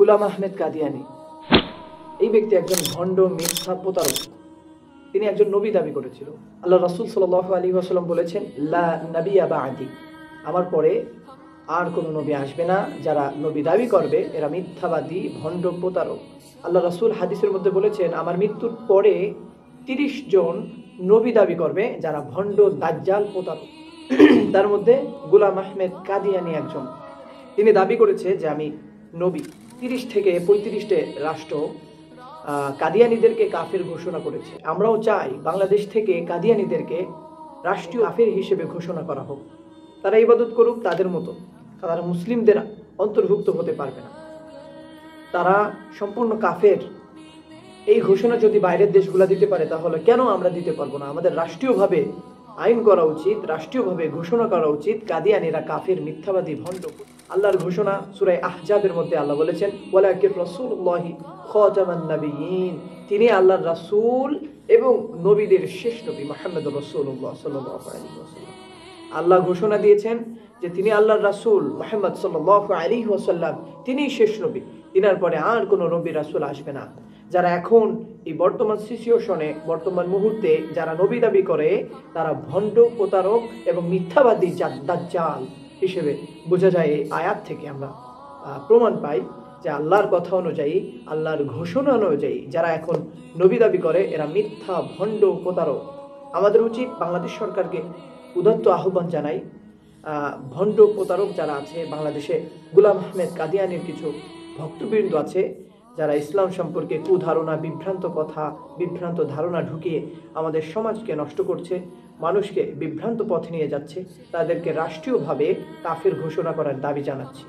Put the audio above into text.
গুলাম আহমেদ কাদিয়ানি এই ব্যক্তি একজন ভণ্ড মিথ্যা প্রতারক। তিনি একজন নবী দাবি করেছিল। আল্লাহ রাসূল সাল্লাল্লাহু আলাইহি ওয়াসাল্লাম বলেছেন, লা নাবিয়্যা বা'দি, আমার পরে আর কোনো নবী আসবে না। যারা নবী দাবি করবে এরা মিথ্যাবাদী, ভণ্ড, প্রতারক। আল্লাহ রাসূল হাদিসের মধ্যে বলেছেন, আমার মৃত্যুর পরে 30 জন নবী দাবি করবে যারা ভণ্ড, দাজ্জাল, প্রতারক। তার মধ্যে গুলাম আহমেদ কাদিয়ানি একজন। তিনি দাবি করেছে যে আমি নবী। 30 থেকে 35টে রাষ্ট্র কাদিয়ানীদেরকে কাফের ঘোষণা করেছে। আমরাও চাই বাংলাদেশ থেকে কাদিয়ানীদেরকে রাষ্ট্রীয় কাফের হিসেবে ঘোষণা করা হোক। তারা ইবাদত করুক তাদের মতো, তারা মুসলিমদের অন্তর্ভুক্ত হতে পারবে না, তারা সম্পূর্ণ কাফের। এই ঘোষণা যদি বাইরের দেশগুলো দিতে পারে তাহলে কেন আমরা দিতে পারবো না? আমাদের রাষ্ট্রীয়ভাবে আইন করা উচিত, রাষ্ট্রীয়ভাবে ঘোষণা করা উচিত কাদিয়ানীরা কাফের, মিথ্যাবাদী, ভণ্ড। আল্লাহর ঘোষণা সূরা আহজাবের মধ্যে আল্লাহ বলেছেন, ওয়ালাকির রাসূলুল্লাহি খাতামান নাবিয়্যিন, তিনি আল্লাহর রাসূল এবং নবীদের শেষ নবী মুহাম্মদুর রাসূলুল্লাহ সাল্লাল্লাহু আলাইহি ওয়াসাল্লাম। আল্লাহ ঘোষণা দিয়েছেন যে তিনি আল্লাহর রাসূল মুহাম্মদ সাল্লাল্লাহু আলাইহি ওয়াসাল্লাম, তিনিই শেষ নবী। তিনার পরে আর কোনো নবী রাসূল আসবে না। যারা এখন এই বর্তমান সিচুয়েশনে, বর্তমান মুহূর্তে যারা নবী দাবি করে তারা ভণ্ড, প্রতারক এবং মিথ্যাবাদী, দাজ্জাল হিসেবে বোঝা যায়। এই আয়াত থেকে আমরা প্রমাণ পাই যে আল্লাহর কথা অনুযায়ী, আল্লাহর ঘোষণা অনুযায়ী যারা এখন নবী দাবি করে এরা মিথ্যা, ভণ্ড, প্রতারক। আমাদের উচিত বাংলাদেশ সরকারকে উদাত্ত আহ্বান জানাই, ভণ্ড, প্রতারক যারা আছে বাংলাদেশে, গুলাম আহমেদ কাদিয়ানির কিছু ভক্তবৃন্দ আছে যারা ইসলাম সম্পর্কে কুধারণা, বিভ্রান্ত কথা, বিভ্রান্ত ধারণা ঢুকিয়ে আমাদের সমাজকে নষ্ট করছে, মানুষকে বিভ্রান্ত পথে নিয়ে যাচ্ছে, তাদেরকে রাষ্ট্রীয়ভাবে কাফের ঘোষণা করার দাবি জানাচ্ছি।